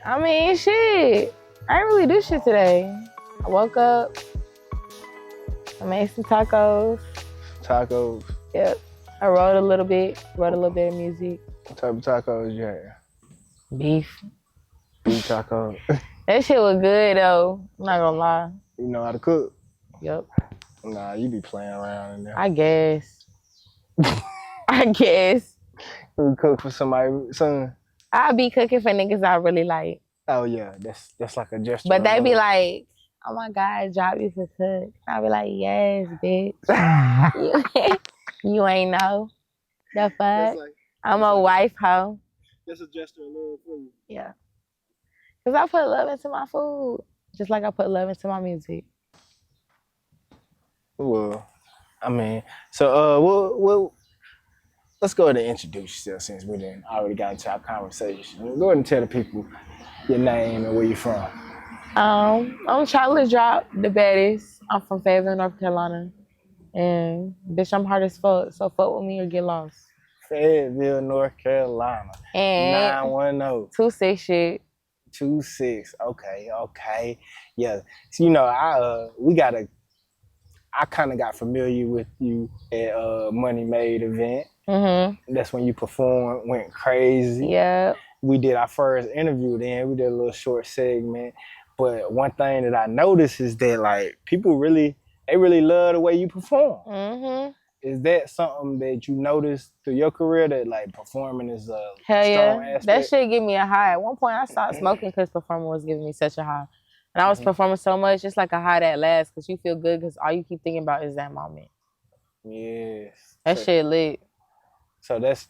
I mean, shit. I didn't really do shit today. I woke up. I made some tacos. Tacos. Yep. I wrote a little bit of music. What type of tacos you had? Beef. Beef tacos. That shit was good though. I'm not gonna lie. You know how to cook? Yep. Nah, you be playing around in there. I guess. I guess. You cook for somebody, son. I be cooking for niggas I really like. Oh yeah, that's like a gesture. But they be like, oh my God, job you to cook. I be like, yes, bitch. You ain't know. The fuck? I'm a wife hoe. That's a gesture of love for you. Yeah. Because I put love into my food. Just like I put love into my music. Well, I mean, so well, let's go ahead and introduce yourself since we didn't already got into our conversation. Go ahead and tell the people your name and where you from. I'm ChocolateDrop, the baddest. I'm from Fayetteville, North Carolina. And bitch, I'm hard as fuck. So fuck with me or get lost. Fayetteville, North Carolina. And 910. 26 shit. 26. Okay. Yeah. So, I kind of got familiar with you at Money Made event. Mm-hmm. That's when you performed, went crazy. Yeah. We did our first interview then. We did a little short segment. But one thing that I noticed is that like people really love the way you perform. Mm-hmm. Is that something that you noticed through your career that like performing is a Hell strong yeah. aspect? That shit give me a high. At one point I stopped smoking because performing was giving me such a high. And I was performing so much, it's like a high that lasts because you feel good because all you keep thinking about is that moment. Yes. That shit lit. So that's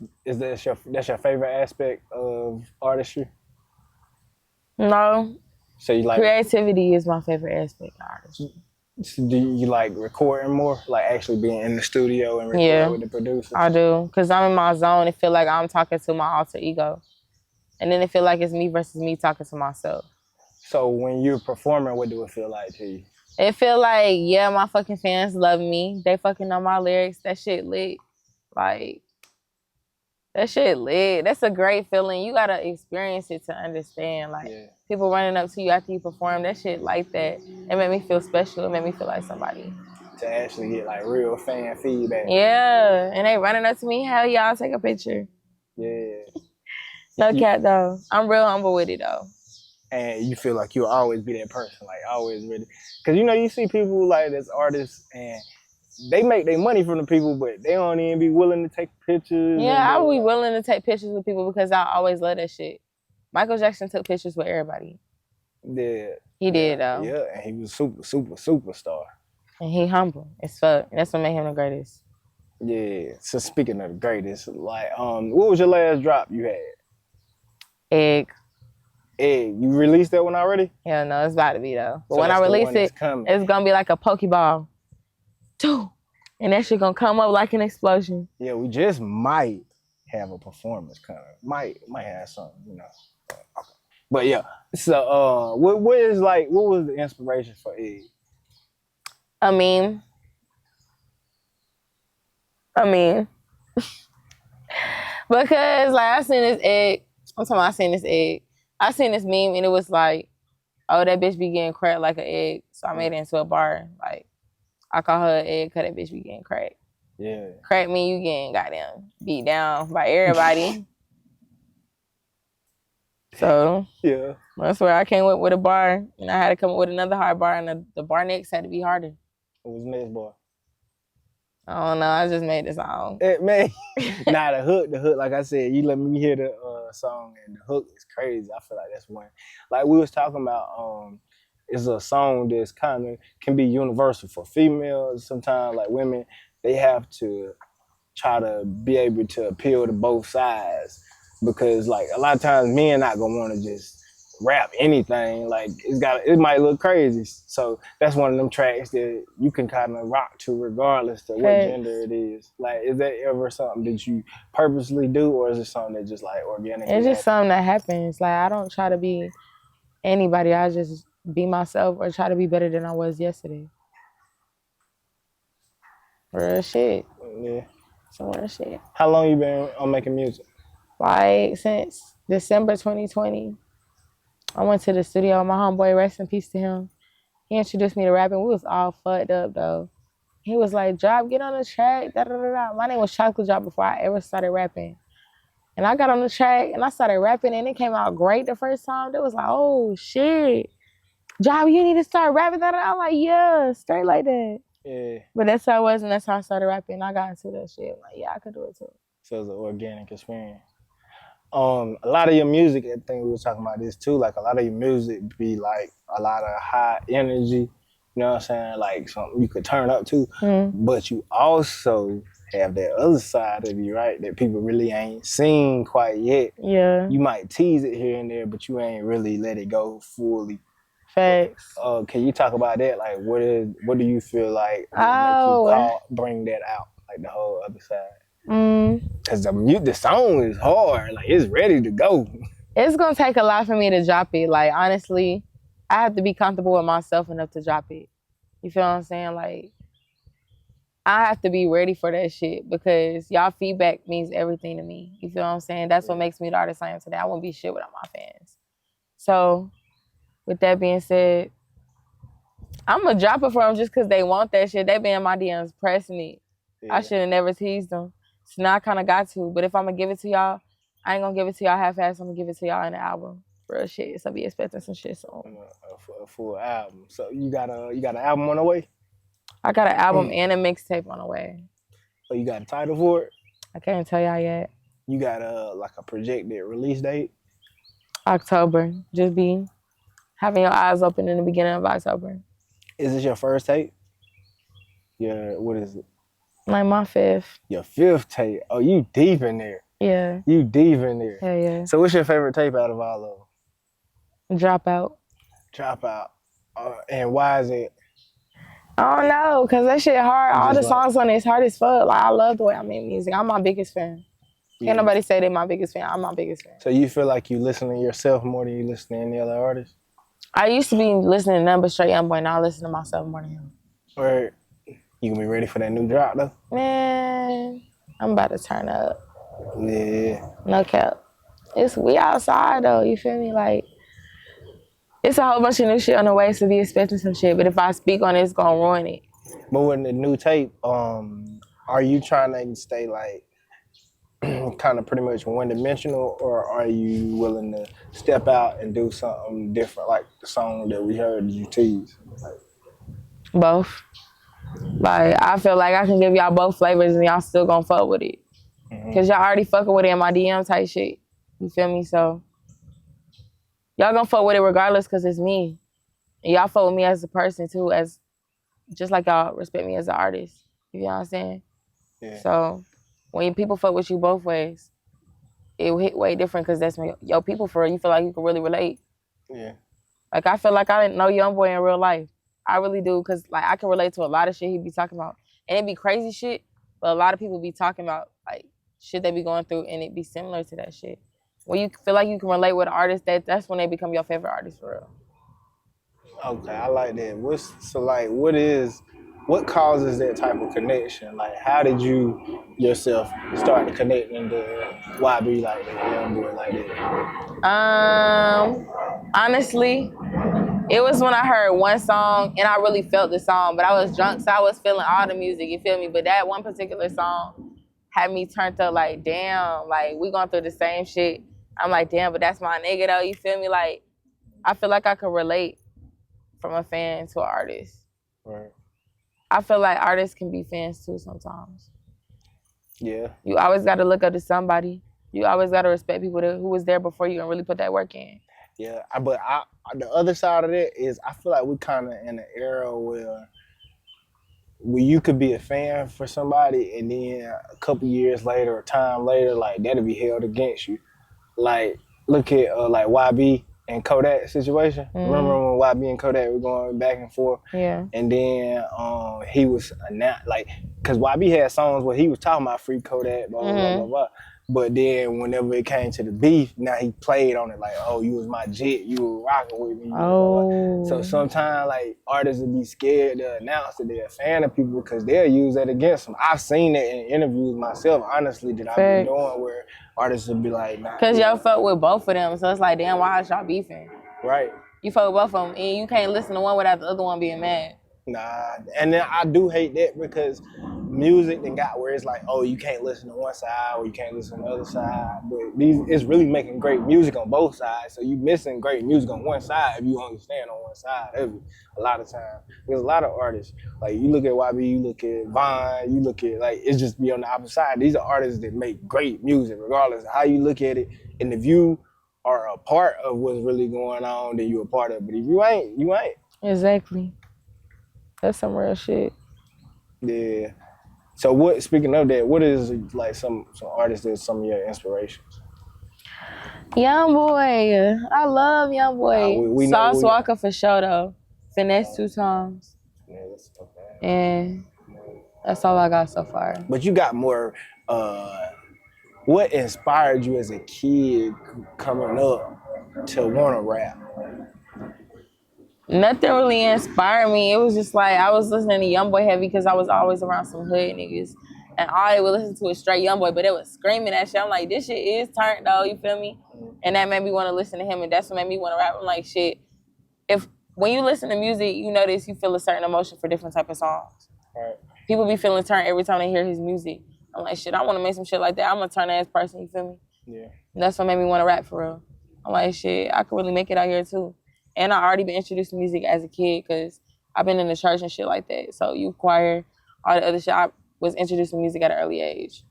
your favorite aspect of artistry? No. So you like creativity is my favorite aspect of artistry. So do you like recording more? Like actually being in the studio and recording with the producers? I do. Because I'm in my zone. It feel like I'm talking to my alter ego. And then it feel like it's me versus me talking to myself. So when you're performing, what do it feel like to you? It feel like, yeah, my fucking fans love me. They fucking know my lyrics. That shit lit. Like, that shit lit. That's a great feeling. You gotta experience it to understand. Like, people running up to you after you perform, that shit like that. It made me feel special. It made me feel like somebody. To actually get like real fan feedback. Yeah, and they running up to me, hell yeah, I'll take a picture. Yeah. No cap though. I'm real humble with it though. And you feel like you'll always be that person, like always ready. Because you see people like that's artists and they make their money from the people, but they don't even be willing to take pictures. Yeah, I would be willing to take pictures with people because I always love that shit. Michael Jackson took pictures with everybody. Yeah. He did though. Yeah, and he was superstar. And he humble as fuck. That's what made him the greatest. Yeah. So speaking of the greatest, like what was your last drop you had? Egg. You released that one already? Hell no, it's about to be though. But so when I release it, it's gonna be like a Pokeball. And that shit gonna come up like an explosion. Yeah, we just might have a performance coming. Might have something, Okay. But yeah. So what was the inspiration for Egg? I mean. Because like I seen this egg. I seen this egg. I seen this meme and it was like, oh, that bitch be getting cracked like an egg. So I made it into a bar. Like, I call her an egg because that bitch be getting cracked. Yeah. Crack me, you getting goddamn beat down by everybody. So yeah, that's where I came up with a bar. And I had to come up with another hard bar. And the bar next had to be harder. What was the next bar? I don't know. I just made the song. Man, nah, the hook. Like I said, you let me hear the song, and the hook is crazy. I feel like that's one. Like we was talking about, it's a song that's kind of can be universal for females. Sometimes, like women, they have to try to be able to appeal to both sides because, like, a lot of times men not gonna want to just rap anything. Like it might look crazy. So that's one of them tracks that you can kind of rock to regardless of what gender it is. Like, is that ever something that you purposely do, or is it something that just like organic? It's just something that happens. Like, I don't try to be anybody. I just be myself or try to be better than I was yesterday. Real shit. Yeah. Some real shit. How long you been making music? Like since December 2020. I went to the studio. My homeboy, rest in peace to him. He introduced me to rapping. We was all fucked up though. He was like, "Drop, get on the track." Da, da, da, da. My name was ChocolateDrop before I ever started rapping. And I got on the track and I started rapping and it came out great the first time. They was like, "Oh shit, Job, you need to start rapping." Da, da, da. I'm like, "Yeah, straight like that." Yeah. But that's how it was, and that's how I started rapping. I got into that shit. I'm like, yeah, I could do it too. So it's an organic experience. A lot of your music, I think we were talking about this too, like a lot of your music be like a lot of high energy, you know what I'm saying? Like something you could turn up to, but you also have that other side of you, right? That people really ain't seen quite yet. Yeah. You might tease it here and there, but you ain't really let it go fully. Facts. Can you talk about that? Like, what do you feel like will make you bring that out, like the whole other side? Cause the song is hard, like it's ready to go. It's gonna take a lot for me to drop it. Like honestly, I have to be comfortable with myself enough to drop it. You feel what I'm saying? Like I have to be ready for that shit because y'all feedback means everything to me. You feel what I'm saying? That's what makes me the artist I am today. I wouldn't be shit without my fans. So with that being said, I'm gonna drop it for them just because they want that shit. They be in my DMs pressing me. Yeah. I should have never teased them. So now I kind of got to. But if I'm gonna give it to y'all, I ain't gonna give it to y'all half-assed. I'm gonna give it to y'all in the album. Real shit. So be expecting some shit soon. A full album. So you got an album on the way? I got an album and a mixtape on the way. So you got a title for it? I can't tell y'all yet. You got a projected release date? October. Just be having your eyes open in the beginning of October. Is this your first tape? Yeah, what is it? Like my fifth. Your fifth tape? Oh, you deep in there. Yeah. You deep in there. Yeah, yeah. So what's your favorite tape out of all of them? Dropout. Dropout. And why is it? I don't know, because that shit hard. All the songs on it is hard as fuck. Like, I love the way I make music. I'm my biggest fan. Yeah. Can't nobody say they're my biggest fan. I'm my biggest fan. So you feel like you listen to yourself more than you listen to any other artist? I used to be listening to nothing but straight YoungBoy. Now I listen to myself more than him. Or you gonna be ready for that new drop though? Man, I'm about to turn up. Yeah. No cap. We outside though, you feel me? Like, it's a whole bunch of new shit on the way, so be expecting some shit. But if I speak on it, it's gonna ruin it. But with the new tape, are you trying to stay like kind of pretty much one-dimensional, or are you willing to step out and do something different, like the song that we heard you tease? Like, both. Like, I feel like I can give y'all both flavors and y'all still gonna fuck with it. Because y'all already fucking with it in my DM type shit. You feel me? So y'all gonna fuck with it regardless because it's me. And y'all fuck with me as a person too, as just like y'all respect me as an artist. You know what I'm saying? Yeah. So when people fuck with you both ways, it will hit way different because that's your people for real. You feel like you can really relate. Yeah. Like, I feel like I didn't know YoungBoy in real life. I really do, because like I can relate to a lot of shit he be talking about. And it be crazy shit, but a lot of people be talking about like shit they be going through and it be similar to that shit. When you feel like you can relate with an artist, that's when they become your favorite artist for real. Okay, I like that. What causes that type of connection? Like, how did you yourself start connecting to YB like that, YoungBoy like that? Honestly, it was when I heard one song and I really felt the song, but I was drunk, so I was feeling all the music, you feel me? But that one particular song had me turned up like, damn, like we going through the same shit. I'm like, damn, but that's my nigga though, you feel me? Like, I feel like I could relate from a fan to an artist. Right. I feel like artists can be fans too sometimes. Yeah. You always got to look up to somebody. You always got to respect people who was there before you and really put that work in. Yeah, but the other side of that is I feel like we're kind of in an era where you could be a fan for somebody and then a couple years later or time later, like that'll be held against you. Like, look at like YB and Kodak situation. Remember when YB and Kodak were going back and forth? Yeah. And then he was announced, like, because YB had songs where he was talking about free Kodak, blah, blah, blah, blah, blah. But then whenever it came to the beef, now he played on it like, oh, you was my jet, you were rocking with me. Oh. So sometimes like artists would be scared to announce that they're a fan of people because they'll use that against them. I've seen that in interviews myself, honestly, that I've been doing where artists would be like, nah. Because y'all fuck with both of them, so it's like, damn, why is y'all beefing? Right. You fuck with both of them, and you can't listen to one without the other one being mad. Nah, and then I do hate that because music then got where it's like, oh, you can't listen to one side or you can't listen to the other side. But it's really making great music on both sides. So you missing great music on one side if you only stand on one side. A lot of times. There's a lot of artists. Like you look at YB, you look at Vine, you look at like it's just be on the opposite side. These are artists that make great music, regardless of how you look at it. And if you are a part of what's really going on, then you're a part of it. But if you ain't, you ain't. Exactly. That's some real shit. Yeah. So what? Speaking of that, what is like some artists that's some of your inspirations? Young Boy, I love Young Boy. We know Sauce Walker for sure though. Finesse 2 times. Yeah, that's okay. And that's all I got so far. But you got more. What inspired you as a kid coming up to want to rap? Nothing really inspired me. It was just like I was listening to Young Boy heavy because I was always around some hood niggas. And all they would listen to was straight Young Boy, but it was screaming that shit. I'm like, this shit is turned though, you feel me? And that made me want to listen to him, and that's what made me want to rap. I'm like, shit, when you listen to music, you notice you feel a certain emotion for different type of songs. Right. People be feeling turned every time they hear his music. I'm like, shit, I want to make some shit like that. I'm a turn ass person, you feel me? Yeah. And that's what made me want to rap for real. I'm like, shit, I could really make it out here too. And I already been introduced to music as a kid because I've been in the church and shit like that. So youth choir, all the other shit. I was introduced to music at an early age.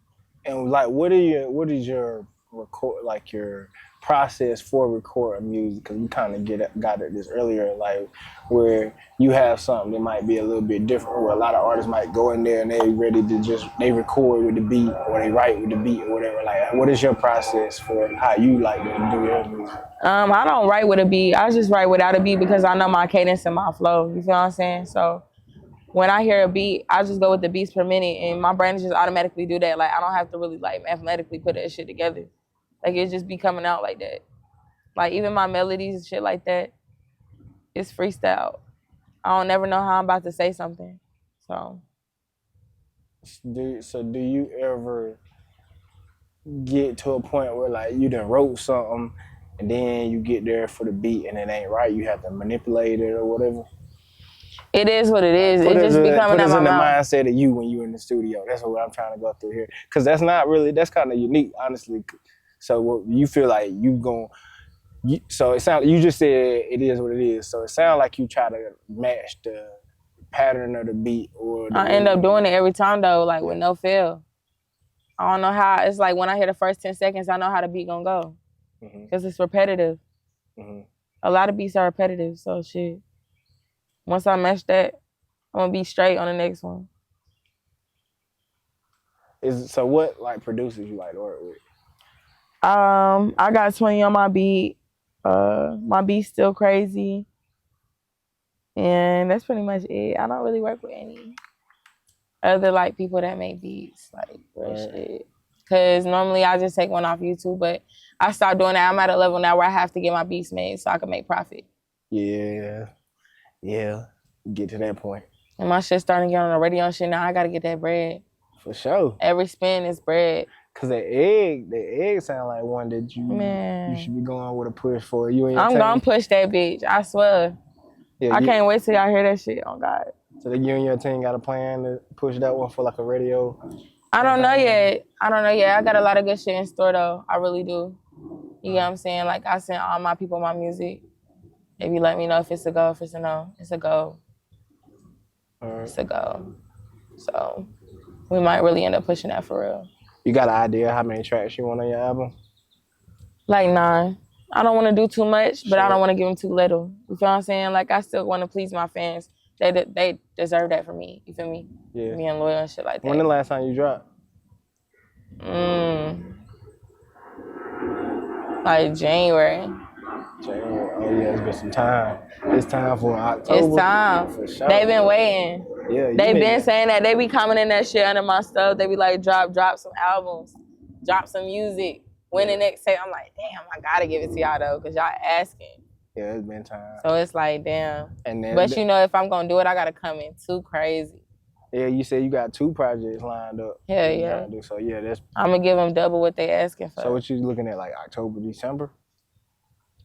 And like, what is your record, like your process for recording music? Because we kind of got at this earlier, like where you have something that might be a little bit different, where a lot of artists might go in there and they ready to they record with the beat or they write with the beat or whatever. Like, what is your process for how you like to do your music? I don't write with a beat. I just write without a beat because I know my cadence and my flow. You feel what I'm saying? So when I hear a beat, I just go with the beats per minute, and my brain just automatically do that. Like I don't have to really like mathematically put that shit together. Like it just be coming out like that. Like even my melodies and shit like that, it's freestyle. I don't never know how I'm about to say something. So do you ever get to a point where like you done wrote something and then you get there for the beat and it ain't right, you have to manipulate it or whatever? It is what it is. It just be coming out my mouth. Put us in the mindset of you when you're in the studio. That's what I'm trying to go through here. Because that's kind of unique, honestly. So what you feel like so it sounds, you just said it is what it is. So it sounds like you try to match the pattern of the beat I end up doing it every time though, like with no fail. I don't know how. It's like when I hear the first 10 seconds, I know how the beat gonna go. Because it's repetitive. A lot of beats are repetitive, so shit. Once I match that, I'm gonna be straight on the next one. So what like producers you like to work with? I got 20 on my beat. My beat's still crazy. And that's pretty much it. I don't really work with any other like people that make beats, like real shit. Cause normally I just take one off YouTube, but I stopped doing that. I'm at a level now where I have to get my beats made so I can make profit. Yeah. Get to that point. And my shit's starting to get on the radio and shit now. I gotta get that bread. For sure. Every spin is bread. Cause the egg sound like one that you should be going with a push for. You and your I'm gonna push that bitch. I swear. Yeah, I can't wait till y'all hear that shit. Oh God. So you and your team got a plan to push that one for like a radio? I don't know yet. I got a lot of good shit in store though. I really do. You know what I'm saying? Like I send all my people my music. If you let me know if it's a go, if it's a no, it's a go. It's a go. So we might really end up pushing that for real. You got an idea how many tracks you want on your album? Like 9. I don't want to do too much, but I don't want to give them too little. You feel what I'm saying? Like I still want to please my fans. They deserve that from me. You feel me? Yeah. Being loyal and shit like that. When the last time you dropped? Like January. Oh yeah, it's been some time. It's time for October. It's time. For sure. They've been waiting. Yeah, they been saying that. They be commenting that shit under my stuff. They be like, drop some albums, drop some music. When the next tape, I'm like, damn, I gotta give it to y'all though, cause y'all asking. Yeah, it's been time. So it's like, damn. But you know, if I'm gonna do it, I gotta come in too crazy. Yeah, you said you got 2 projects lined up. Yeah. So yeah, I'm gonna give them double what they asking for. So what you looking at, like October, December?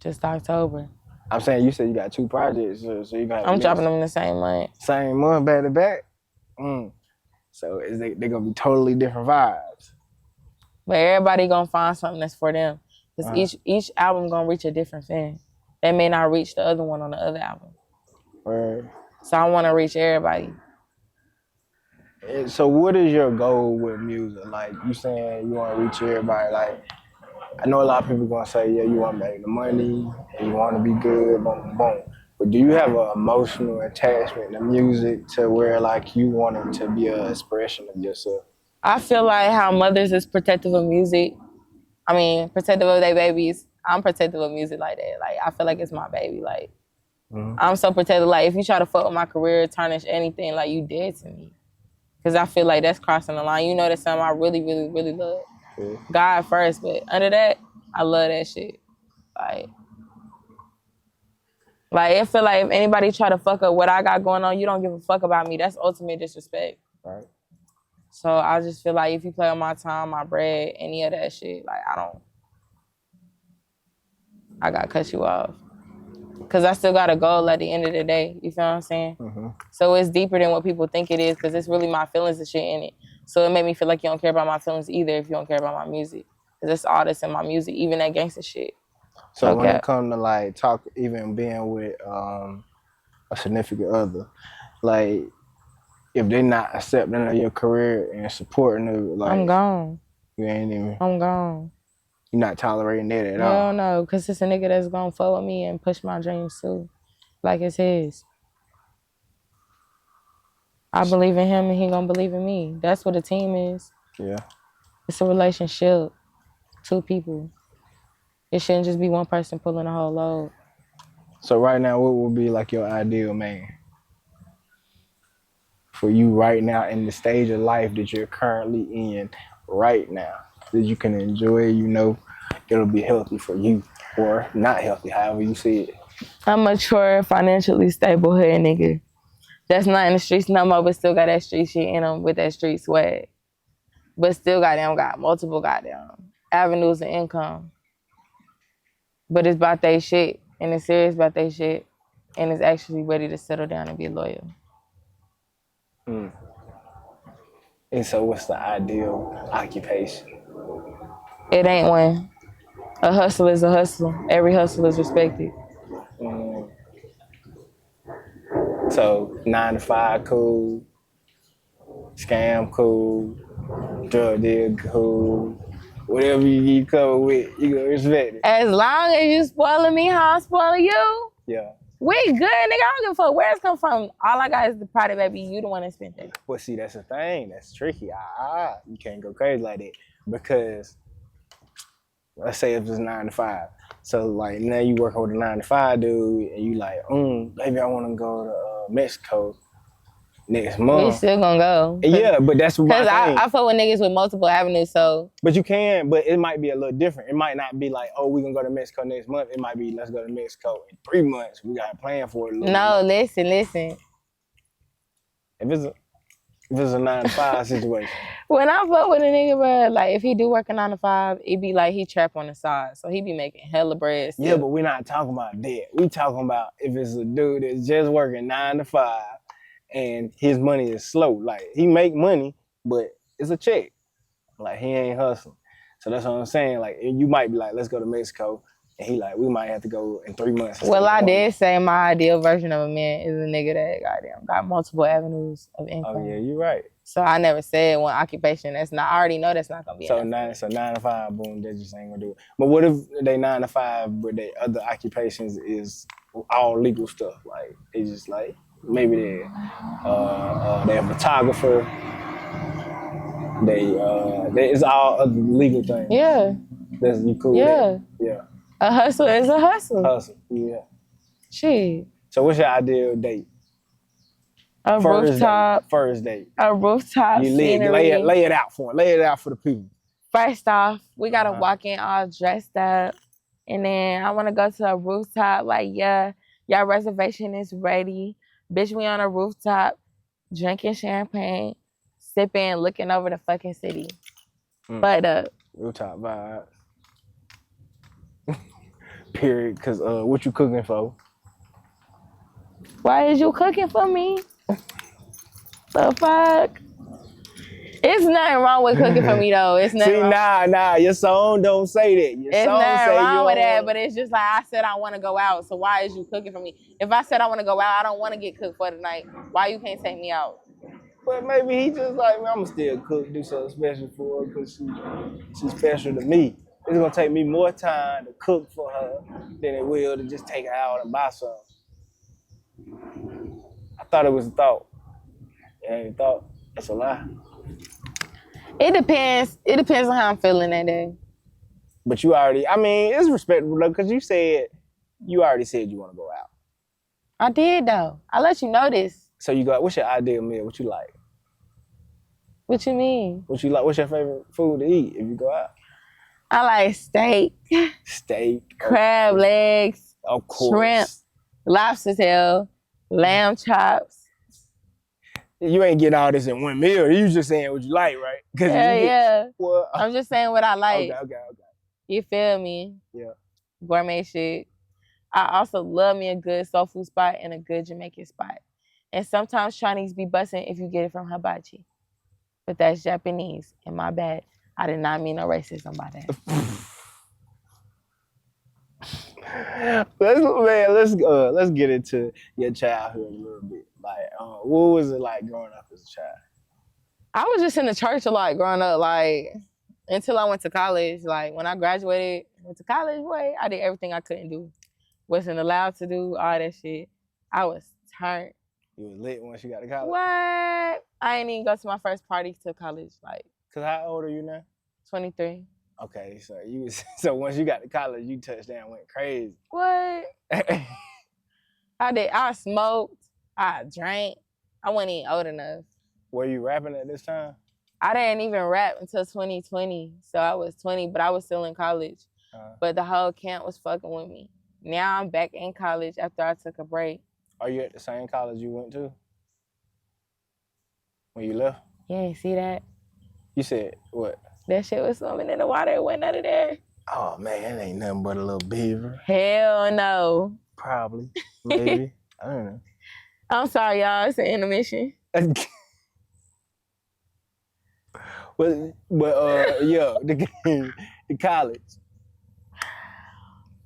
Just October. I'm saying you said you got 2 projects, so you got. I'm dropping them in the same month. Same month, back to back. So they're gonna be totally different vibes. But everybody gonna find something that's for them. Because each album gonna reach a different fan. They may not reach the other one on the other album. Right. So I want to reach everybody. So what is your goal with music? Like you saying you want to reach everybody. Like I know a lot of people gonna say, yeah, you want to make the money and you want to be good, boom, boom, boom. But do you have an emotional attachment to music to where like you want it to be an expression of yourself? I feel like how mothers is protective of music. I mean, protective of their babies. I'm protective of music like that. Like I feel like it's my baby. Like I'm so protective. Like if you try to fuck with my career, tarnish anything, like you dead to me. Cause I feel like that's crossing the line. You know that's something I really, really, really love. Yeah. God first, but under that, I love that shit. Like I feel like if anybody try to fuck up what I got going on, you don't give a fuck about me. That's ultimate disrespect. Right. So I just feel like if you play on my time, my bread, any of that shit, like I gotta cut you off. Cause I still got a goal at the end of the day. You feel what I'm saying? So it's deeper than what people think it is, cause it's really my feelings and shit in it. So it made me feel like you don't care about my feelings either if you don't care about my music. Cause it's all that's in my music, even that gangster shit. So when it comes to like talk, even being with a significant other, like if they're not accepting of your career and supporting it, like I'm gone. You ain't even. I'm gone. You're not tolerating that at all. Hell no, because it's a nigga that's gonna fuck with me and push my dreams too. Like it's his. I believe in him and he gonna believe in me. That's what a team is. Yeah. It's a relationship. 2 people. It shouldn't just be one person pulling the whole load. So right now, what would be like your ideal man? For you right now in the stage of life that you're currently in right now, that you can enjoy, you know, it'll be healthy for you or not healthy, however you see it. I'm mature, financially stable hood nigga. That's not in the streets no more, but still got that street shit in him with that street swag. But still got multiple goddamn avenues of income. But it's about they shit, and it's serious about they shit, and it's actually ready to settle down and be loyal. And so what's the ideal occupation? It ain't one. A hustle is a hustle. Every hustle is respected. So 9 to 5 cool, scam cool, drug deal cool, whatever you get covered with, you gonna respect it. As long as you spoiling me how I'm spoiling you, Yeah. we good, nigga. I don't give a fuck where it's come from. All I got is the product, baby. You the one that spent that. But see, that's the thing. That's tricky. You can't go crazy like that because let's say if it's 9 to 5. So like now you working with a 9 to 5 dude, and you like, maybe I want to go to Mexico next month. We still gonna go. Yeah, but that's my thing. I fuck with niggas with multiple avenues, so. But you can, but it might be a little different. It might not be like, oh, we gonna go to Mexico next month. It might be, let's go to Mexico in 3 months. We got a plan for it. No, listen. If it's a 9 to 5 situation. When I fuck with a nigga, bro, like if he do work a 9 to 5, it be like he trap on the side, so he be making hella bread. Still. Yeah, but we're not talking about that. We talking about if it's a dude that's just working 9 to 5 and his money is slow. Like he make money, but it's a check. Like he ain't hustling. So that's what I'm saying. Like you might be like, let's go to Mexico. And he like, we might have to go in 3 months. Well, I did say my ideal version of a man is a nigga that goddamn got multiple avenues of income. Oh yeah, you're right. So I never said one occupation. That's not. I already know that's not gonna be. So 9 to 5, boom, they just ain't gonna do it. But what if they 9 to 5, but they other occupations is all legal stuff? Like they just like maybe they're a photographer. They it's all other legal things. Yeah. That's you cool. Yeah. Yeah. A hustle is a hustle. Hustle. Yeah. Shit. So what's your ideal date? A rooftop. First date. A rooftop. You lay it out for them. Lay it out for the people. First off, we gotta walk in all dressed up, and then I want to go to a rooftop. Like, yeah, y'all reservation is ready, bitch. We on a rooftop, drinking champagne, sipping, looking over the fucking city. But rooftop vibes. Period. Cause what you cooking for? Why is you cooking for me? The fuck? It's nothing wrong with cooking for me though. It's nothing See, wrong. nah, your song don't say that. Your It's song nothing say wrong you with don't that, wanna... but it's just like I said I want to go out. So why is you cooking for me? If I said I want to go out, I don't want to get cooked for tonight. Why you can't take me out? But maybe he just like, man, I'ma still cook, do something special for her because she's special to me. It's gonna take me more time to cook for her than it will to just take her out and buy something. I thought it was a thought. It ain't a thought. That's a lie. It depends. It depends on how I'm feeling that day. But you already, I mean, it's respectable though, because you already said you want to go out. I did though. I let you know this. So you go, what's your ideal meal? What you like? What you mean? What you like? What's your favorite food to eat if you go out? I like steak, Steak. crab legs, Of course. shrimp, lobster tail, lamb chops. You ain't getting all this in one meal. You just saying what you like, right? Yeah. Well, I'm just saying what I like. Okay. You feel me? Yeah. Gourmet shit. I also love me a good soul food spot and a good Jamaican spot. And sometimes Chinese be busting if you get it from hibachi. But that's Japanese, and my bad. I did not mean no racism by that. Let's get into your childhood a little bit. Like, what was it like growing up as a child? I was just in the church a lot growing up, like until I went to college. Like when I graduated, went to college, boy, I did everything I couldn't do. Wasn't allowed to do all that shit. I was turned. You was lit once you got to college? What? I ain't even go to my first party till college, like. Cause how old are you now? 23. Okay, so once you got to college, you touched down, went crazy. What? I did. I smoked. I drank. I wasn't even old enough. Were you rapping at this time? I didn't even rap until 2020. So I was 20, but I was still in college. But the whole camp was fucking with me. Now I'm back in college after I took a break. Are you at the same college you went to when you left? You ain't see that? You said what? That shit was swimming in the water. It went under there. Oh, man, that ain't nothing but a little beaver. Hell no. Probably. Maybe. I don't know. I'm sorry, y'all. It's an intermission. Yeah, the college.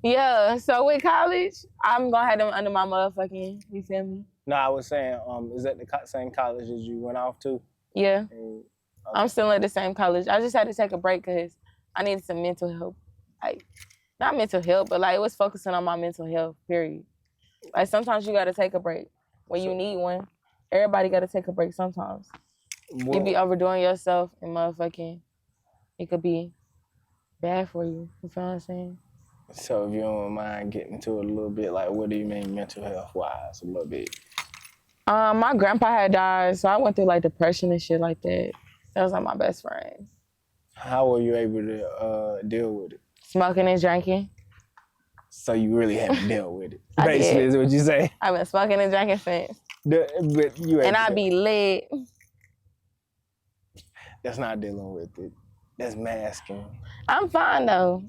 Yeah, so with college, I'm gonna have them under my motherfucking, you feel me? No, I was saying, is that the same college as you went off to? Yeah. I'm still at the same college. I just had to take a break because I needed some mental help. Like, not mental help, but like it was focusing on my mental health, period. Like sometimes you gotta take a break when you need one. Everybody gotta take a break sometimes. You be overdoing yourself and motherfucking, it could be bad for you. You feel what I'm saying? So if you don't mind getting into it a little bit, like what do you mean mental health wise a little bit? My grandpa had died, so I went through like depression and shit like that. That was like my best friend. How were you able to deal with it? Smoking and drinking. So you really haven't dealt with it. I Basically, did. is what you say. I've been smoking and drinking since. But you and I be lit. That's not dealing with it. That's masking. I'm fine though.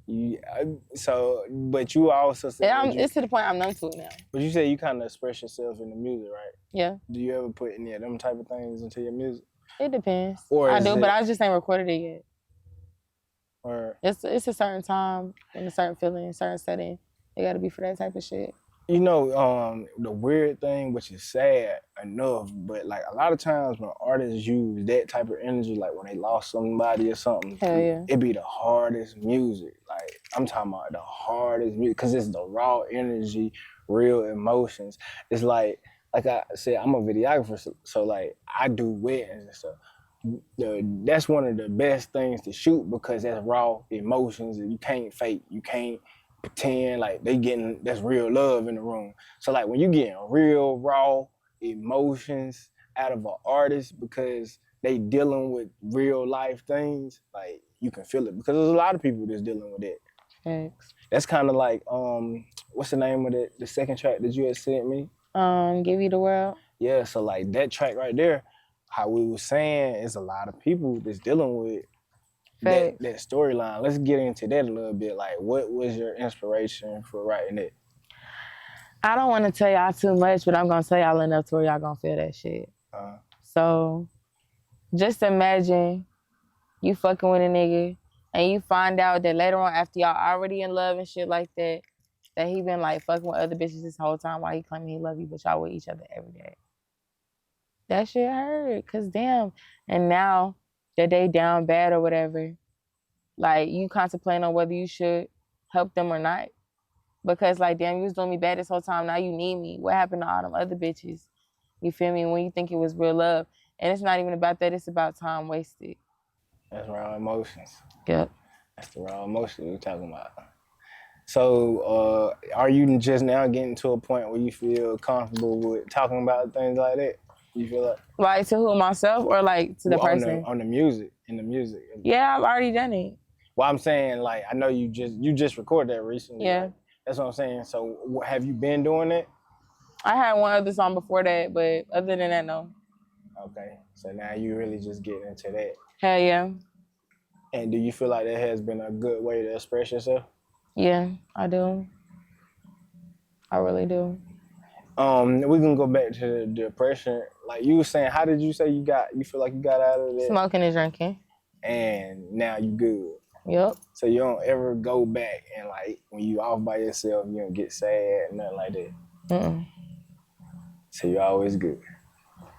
But you also said it's to the point I'm numb to it now. But you say you kind of express yourself in the music, right? Yeah. Do you ever put any of them type of things into your music? It depends. I do, but I just ain't recorded it yet. Or it's a certain time and a certain feeling, a certain setting. It got to be for that type of shit. You know, the weird thing, which is sad enough, but like a lot of times when artists use that type of energy, like when they lost somebody or something, hell yeah, it be the hardest music. Like I'm talking about the hardest music because it's the raw energy, real emotions. It's like I said, I'm a videographer, so like I do weddings and stuff. That's one of the best things to shoot because that's raw emotions and you can't fake, you can't pretend like that's real love in the room. So like when you getting real raw emotions out of an artist because they dealing with real life things, like you can feel it because there's a lot of people that's dealing with it. Thanks. That's kind of like what's the name of the second track that you had sent me? Give You the World. Yeah, so like that track right there, how we was saying, is a lot of people that's dealing with Facts. that storyline. Let's get into that a little bit. Like, what was your inspiration for writing it? I don't want to tell y'all too much, but I'm gonna tell y'all enough to where y'all gonna feel that shit. So just imagine you fucking with a nigga and you find out that later on after y'all already in love and shit like that, that he been like fucking with other bitches this whole time while he claiming he love you, but y'all with each other every day. That shit hurt, cause damn. And now that they down bad or whatever, like you contemplating on whether you should help them or not. Because like, damn, you was doing me bad this whole time, now you need me. What happened to all them other bitches? You feel me? When you think it was real love. And it's not even about that, it's about time wasted. That's raw emotions. Yep. That's the raw emotion we're talking about. So, are you just now getting to a point where you feel comfortable with talking about things like that? You feel like? Like to who, myself, or like to the person? On the music, in the music. Yeah, I've already done it. Well, I'm saying, like, I know you just recorded that recently. Yeah. Like, that's what I'm saying. So, have you been doing it? I had one other song before that, but other than that, no. Okay. So now you really just getting into that. Hell yeah. And do you feel like that has been a good way to express yourself? Yeah, I do. I really do. We can go back to the depression. Like you were saying, how did you say you feel like you got out of that? Smoking and drinking. And now you good. Yep. So you don't ever go back and like when you off by yourself, you don't get sad, nothing like that. Mm-mm. So you're always good.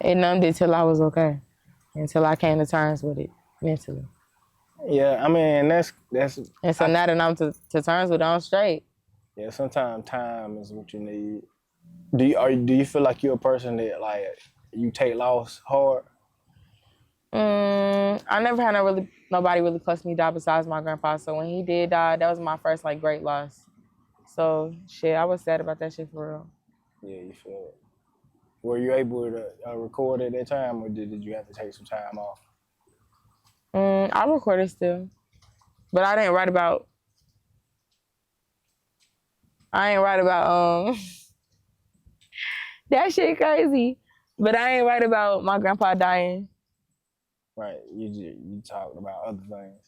It numbed it till I was okay. Until I came to terms with it mentally. Yeah, I mean that's. And so now that I'm to terms with it, I'm straight. Yeah, sometimes time is what you need. Do you feel like you're a person that like you take loss hard? I never had nobody really close to me die besides my grandpa. So when he did die, that was my first like great loss. So shit, I was sad about that shit for real. Yeah, you feel it. Were you able to record at that time, or did you have to take some time off? I recorded still, but I didn't write about. I ain't write about that shit crazy, but I ain't write about my grandpa dying. Right, you talked about other things.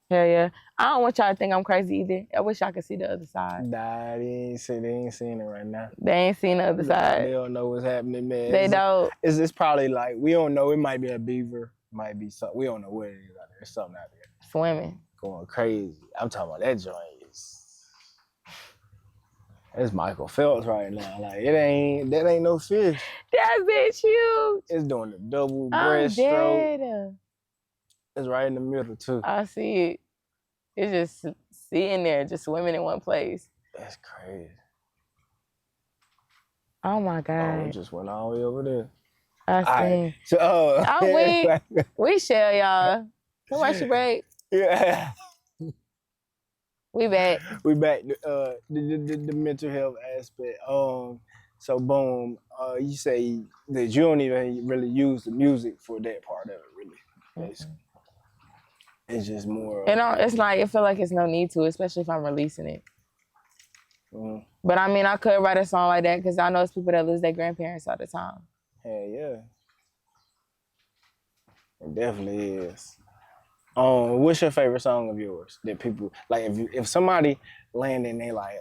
Hell yeah. I don't want y'all to think I'm crazy either. I wish I could see the other side. Nah, they ain't seen it right now. They ain't seen the other side. They don't know what's happening, man. They don't. It's probably like, we don't know. It might be a beaver. It might be something. We don't know what it is out there. There's something out there. Swimming. Going crazy. I'm talking about that joint. It's Michael Phelps right now. Like, that ain't no fish. That bitch huge. It's doing the double breaststroke. It's right in the middle too. I see it. It's just sitting there, just swimming in one place. That's crazy. Oh my God. Oh, it just went all the way over there. I see. Right. So, I'm weak. We share, y'all. Commercial break. Yeah. We back. We back. The mental health aspect. So boom. You say that you don't even really use the music for that part of it, really. Mm-hmm. It's just more. It's like I feel like it's no need to, especially if I'm releasing it. Mm-hmm. But I mean, I could write a song like that because I know it's people that lose their grandparents all the time. Hell yeah. It definitely is. What's your favorite song of yours that people like? If somebody land and they like,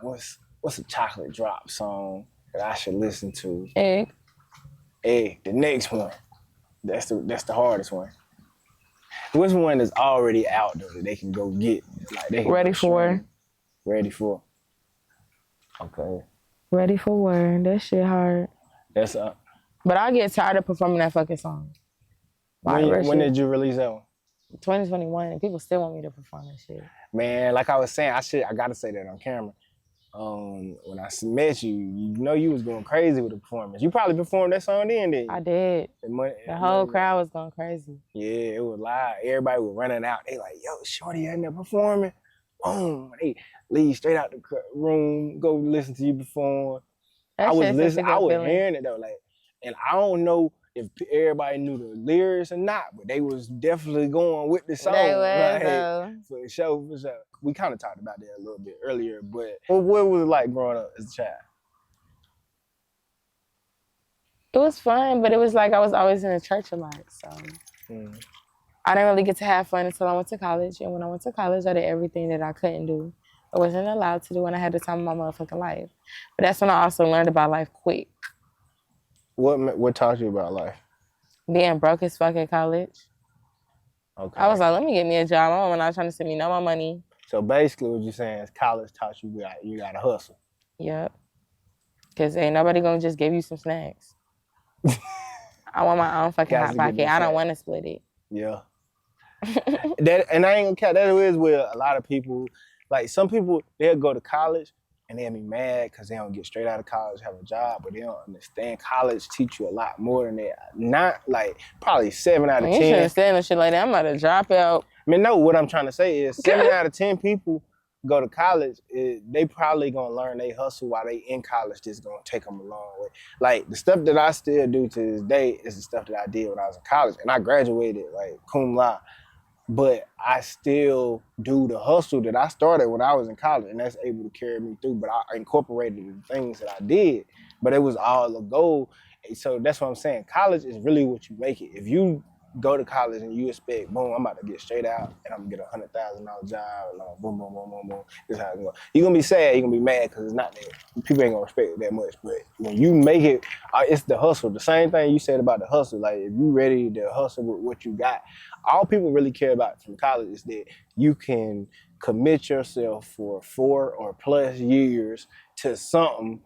what's a ChocolateDrop song that I should listen to? Egg. The next one. That's the hardest one. Which one is already out though that they can go get? Like they can Ready for. Ready for. Okay. Ready for Word. That shit hard. That's up. But I get tired of performing that fucking song. When did you release that one? 2021, and people still want me to perform that shit. Man, like I was saying, I gotta say that on camera. When I met you, you know you was going crazy with the performance. You probably performed that song then, didn't you? I did. The whole crowd was going crazy. Yeah, it was live. Everybody was running out. They like, yo, Shorty out there performing. Boom. They leave straight out the room, go listen to you perform. I was hearing it though, like, and I don't know if everybody knew the lyrics or not, but they was definitely going with the song. They was, for sure. We kind of talked about that a little bit earlier, but what was it like growing up as a child? It was fun, but it was like I was always in the church a lot, so. I didn't really get to have fun until I went to college. And when I went to college, I did everything that I couldn't do. I wasn't allowed to do, and I had the time of my motherfucking life. But that's when I also learned about life quick. What taught you about life? Being broke as fuck at college. Okay. I was like, let me get me a job. My mama not trying to send me no more money. So basically, what you're saying is college taught you got to hustle. Yep. Because ain't nobody gonna just give you some snacks. I want my own fucking hot pocket. I don't want to split it. Yeah. And I ain't gonna count. That is where a lot of people, like some people, they'll go to college and they'll be mad because they don't get straight out of college, have a job, but they don't understand college teach you a lot more than that. Not like probably 7 out of 10. You shouldn't say no shit like that. I'm about to drop out. I mean, no, what I'm trying to say is 7 out of 10 people go to college, they probably gonna learn they hustle while they in college. Just gonna take them a long way. Like the stuff that I still do to this day is the stuff that I did when I was in college, and I graduated like cum laude. But I still do the hustle that I started when I was in college, and that's able to carry me through. But I incorporated the things that I did, but it was all a goal. So that's what I'm saying. College is really what you make it. If you go to college and you expect, boom, I'm about to get straight out and I'm gonna get $100,000 job, and boom, boom, boom, boom, boom. This is how it's going. You're gonna be sad, you're gonna be mad because it's not there. People ain't gonna respect it that much. But when you make it, it's the hustle. The same thing you said about the hustle. Like if you ready to hustle with what you got, all people really care about from college is that you can commit yourself for 4 or plus years to something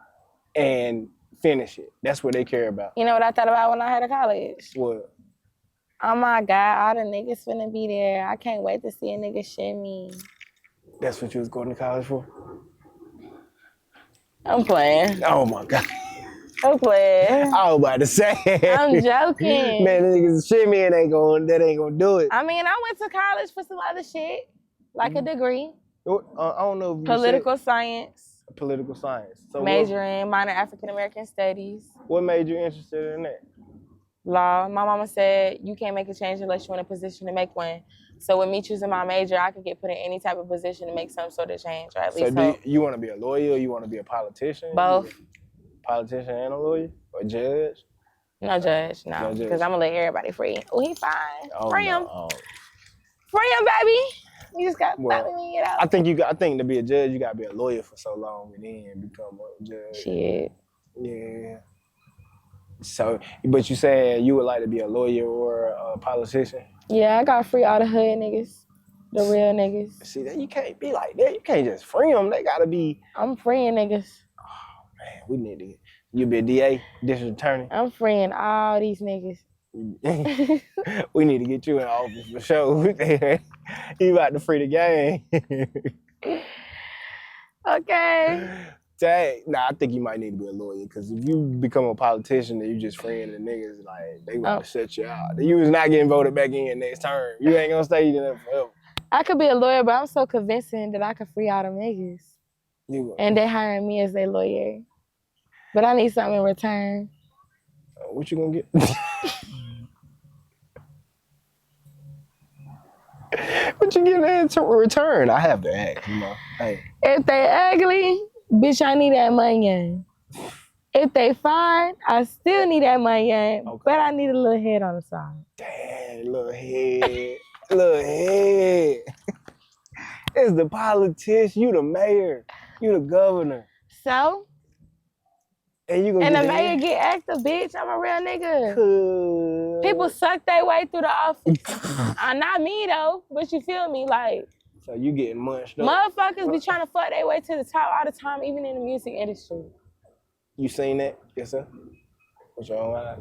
and finish it. That's what they care about. You know what I thought about when I had a college? What? Oh my God, all the niggas finna be there. I can't wait to see a nigga shimmy. That's what you was going to college for? I'm playing. Oh my God. I'm playing. I was about to say. I'm joking. Man, the niggas shimmy and that ain't gonna do it. I mean, I went to college for some other shit, like a degree. I don't know if you Political science. Political science. So majoring, minor African American studies. What made you interested in that? Law. My mama said you can't make a change unless you're in a position to make one. So with me choosing my major, I could get put in any type of position to make some sort of change, or at least do you want to be a lawyer or you want to be a politician? Both. Politician and a lawyer? Or judge? No judge, no. Because I'm going to let everybody free. Oh, he fine. Free him. No. Free him, baby. You just got to stop me when you get out. I think to be a judge, you got to be a lawyer for so long and then become a judge. Shit. Yeah. So, but you saying you would like to be a lawyer or a politician? Yeah, I got to free all the hood niggas, the real niggas. See, that you can't be like that. You can't just free them. They got to be. I'm freeing niggas. Oh, man, we need to. You be a DA, district attorney? I'm freeing all these niggas. We need to get you in office for sure. You about to free the game. Okay. Dang. Nah, I think you might need to be a lawyer because if you become a politician and you just freeing the niggas, like they want to shut you out. You was not getting voted back in next term. You ain't gonna stay there forever. I could be a lawyer, but I'm so convincing that I could free all them niggas. And they hiring me as their lawyer. But I need something in return. What you gonna get? What you getting in return? I have to ask, you know. Hey. If they ugly, bitch, I need that money. If they fine, I still need that money. Okay. But I need a little head on the side. Damn, little head. Little head. It's the politician. You the mayor. You the governor. So? And you gonna the mayor get active, bitch. I'm a real nigga. Cool. People suck their way through the office. Not me though, but you feel me, like. So you getting munched up. Motherfuckers be trying to fuck their way to the top all the time, even in the music industry. You seen that? Yes, sir. What's your own eye?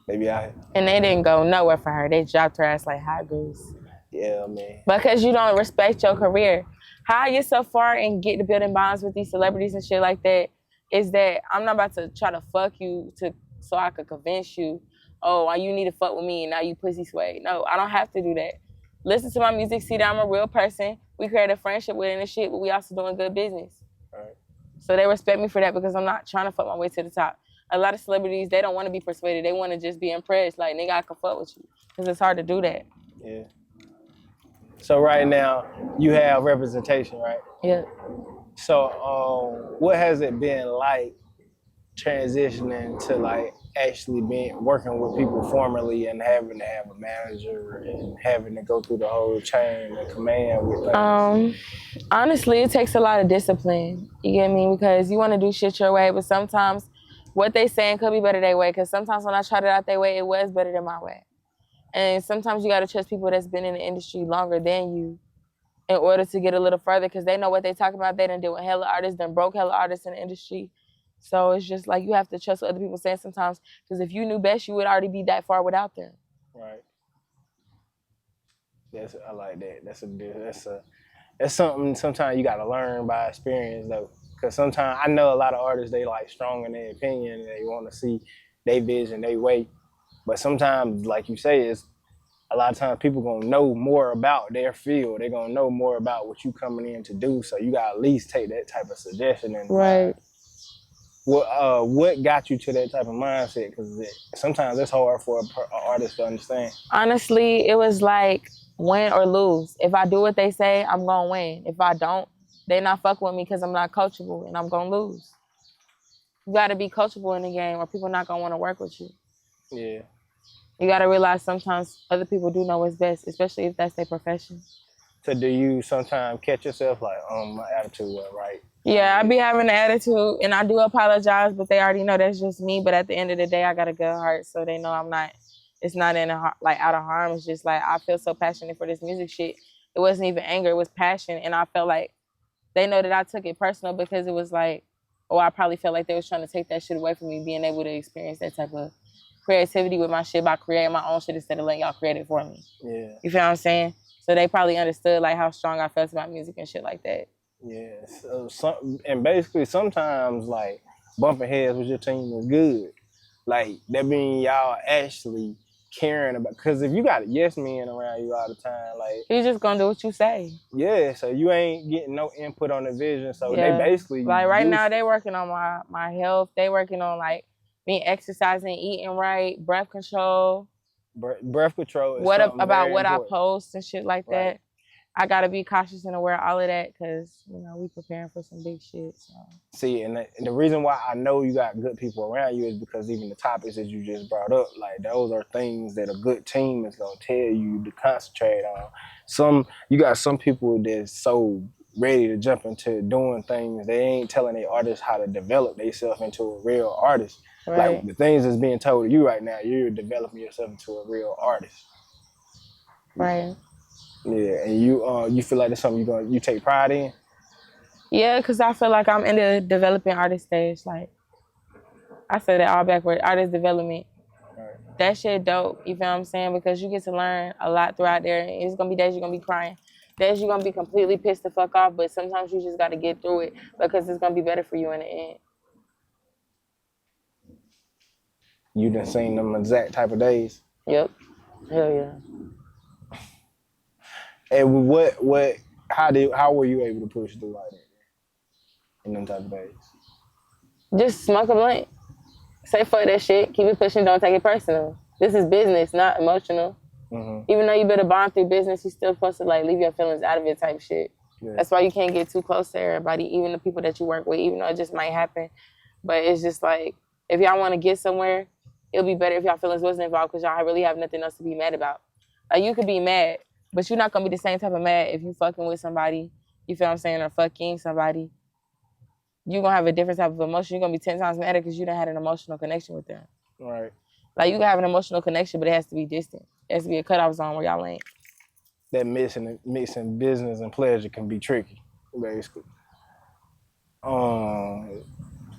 Maybe I. And they didn't go nowhere for her. They dropped her ass like hot grease. Yeah, man. Because you don't respect your career. How I get so far and get to building bonds with these celebrities and shit like that is that I'm not about to try to fuck you so I could convince you, oh, you need to fuck with me and now you pussy sway. No, I don't have to do that. Listen to my music, see that I'm a real person. We create a friendship with it and shit, but we also doing good business. All right. So they respect me for that because I'm not trying to fuck my way to the top. A lot of celebrities, they don't want to be persuaded. They want to just be impressed. Like, nigga, I can fuck with you. Because it's hard to do that. Yeah. So right now, you have representation, right? Yeah. So what has it been like transitioning to like actually being working with people formally and having to have a manager and having to go through the whole chain of command with things? Honestly, it takes a lot of discipline. You get me? Because you want to do shit your way, but sometimes what they saying could be better their way. Because sometimes when I tried it out their way, it was better than my way. And sometimes you got to trust people that's been in the industry longer than you in order to get a little further, because they know what they talking about. They done deal with hella artists, done broke hella artists in the industry. So it's just like you have to trust what other people saying sometimes, because if you knew best, you would already be that far without them. Right. I like that. That's something sometimes you got to learn by experience though. Because sometimes I know a lot of artists, they like strong in their opinion and they want to see their vision, their way. But sometimes, like you say, it's a lot of times people gonna know more about their field. They're gonna know more about what you coming in to do. So you gotta at least take that type of suggestion in mind. What got you to that type of mindset? Because sometimes it's hard for an artist to understand. Honestly, it was like win or lose. If I do what they say, I'm gonna win. If I don't, they not fuck with me because I'm not coachable and I'm gonna lose. You gotta be coachable in the game or people not gonna want to work with you. Yeah. You gotta realize sometimes other people do know what's best, especially if that's their profession. So do you sometimes catch yourself like, my attitude wasn't right? Yeah, I be having an attitude and I do apologize, but they already know that's just me. But at the end of the day, I got a good heart, so they know I'm not, it's not in a, like out of harm. It's just like I feel so passionate for this music shit. It wasn't even anger, it was passion. And I felt like they know that I took it personal because it was like, oh, I probably felt like they was trying to take that shit away from me, being able to experience that type of creativity with my shit by creating my own shit instead of letting y'all create it for me. Yeah. You feel what I'm saying? So they probably understood like how strong I felt about music and shit like that. Yeah. And basically sometimes like bumping heads with your team is good. Like that means y'all actually caring about, because if you got a yes men around you all the time, like You just gonna do what you say. Yeah, so you ain't getting no input on the vision. So they basically like right now they working on my health. They working on like me exercising, eating right, breath control. Breath control is what something about very what important. I post and shit like that. I gotta be cautious and aware of all of that because we preparing for some big shit. So. See, and the reason why I know you got good people around you is because even the topics that you just brought up, like those are things that a good team is gonna tell you to concentrate on. You got some people that's so ready to jump into doing things, they ain't telling their artists how to develop themselves into a real artist. Right. Like the things that's being told to you right now, you're developing yourself into a real artist. Right. Yeah, and you feel like that's something you take pride in? Yeah, because I feel like I'm in the developing artist stage. Like, I said it all backward, artist development. Right. That shit dope, you feel what I'm saying? Because you get to learn a lot throughout there. It's going to be days you're going to be crying. Days you're going to be completely pissed the fuck off, but sometimes you just got to get through it because it's going to be better for you in the end. You done seen them exact type of days? Yep. Hell yeah. And how were you able to push through like that in them type of days? Just smoke a blunt. Say fuck that shit. Keep it pushing. Don't take it personal. This is business, not emotional. Mm-hmm. Even though you better bond through business, you still supposed to like leave your feelings out of it type shit. Yeah. That's why you can't get too close to everybody, even the people that you work with, even though it just might happen. But it's just like, if y'all want to get somewhere, it'll be better if y'all feelings wasn't involved because y'all really have nothing else to be mad about. Like, you could be mad, but you're not going to be the same type of mad if you fucking with somebody, you feel what I'm saying, or fucking somebody. You're going to have a different type of emotion. You're going to be 10 times madder because you done had an emotional connection with them. Right. Like, you can have an emotional connection, but it has to be distant. It has to be a cutoff zone where y'all ain't. That mixing business and pleasure can be tricky, basically.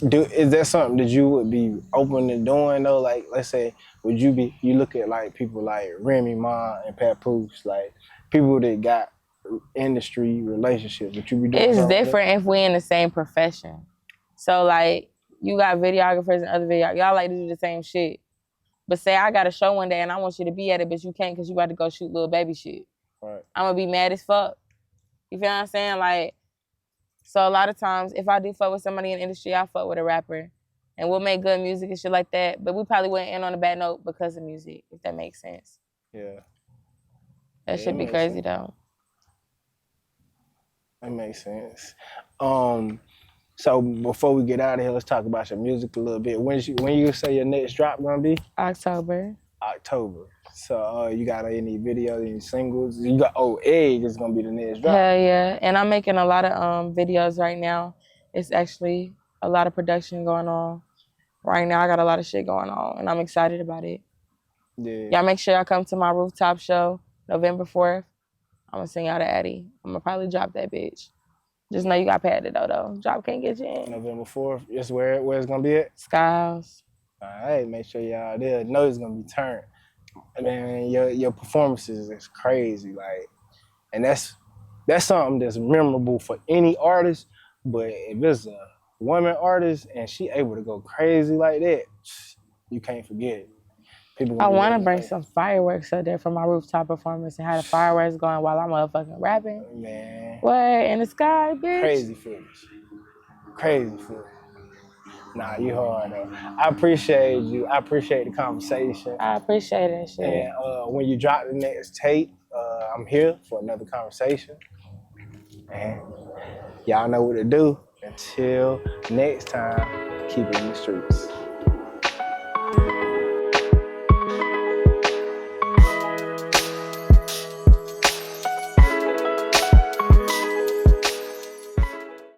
Is that something that you would be open to doing though? Like, let's say, you look at like people like Remy Ma and Papoose, like people that got industry relationships, would you be doing? It's different if we in the same profession. So like, you got videographers and other y'all like to do the same shit. But say I got a show one day and I want you to be at it, but you can't because you about to go shoot little baby shit. Right. I'm gonna be mad as fuck. You feel what I'm saying? Like, so a lot of times, if I do fuck with somebody in the industry, I fuck with a rapper. And we'll make good music and shit like that. But we probably wouldn't end on a bad note because of music, if that makes sense. Yeah. That should be crazy, though. That makes sense. So before we get out of here, let's talk about your music a little bit. When you say your next drop gonna be? October. October. So you got any videos, any singles? You got Egg is gonna be the next drop. Hell yeah. And I'm making a lot of videos right now. It's actually a lot of production going on. Right now I got a lot of shit going on and I'm excited about it. Yeah. Y'all make sure y'all come to my rooftop show November 4th. I'm gonna sing y'all to Addie. I'm gonna probably drop that bitch. Just know you got padded though. Drop can't get you in. November 4th. Just where it's gonna be at? Sky House. All right, make sure y'all there. Know it's gonna be turned. And then your performances is crazy, like, and that's something that's memorable for any artist. But if it's a woman artist and she able to go crazy like that, you can't forget it. People. I want to bring some fireworks up there for my rooftop performance and have the fireworks going while I'm motherfucking rapping. Man. What in the sky, bitch? Crazy footage. Crazy footage. Nah, you hard though. I appreciate you. I appreciate the conversation. I appreciate that shit. And when you drop the next tape, I'm here for another conversation. And y'all know what to do. Until next time, keep it in the streets.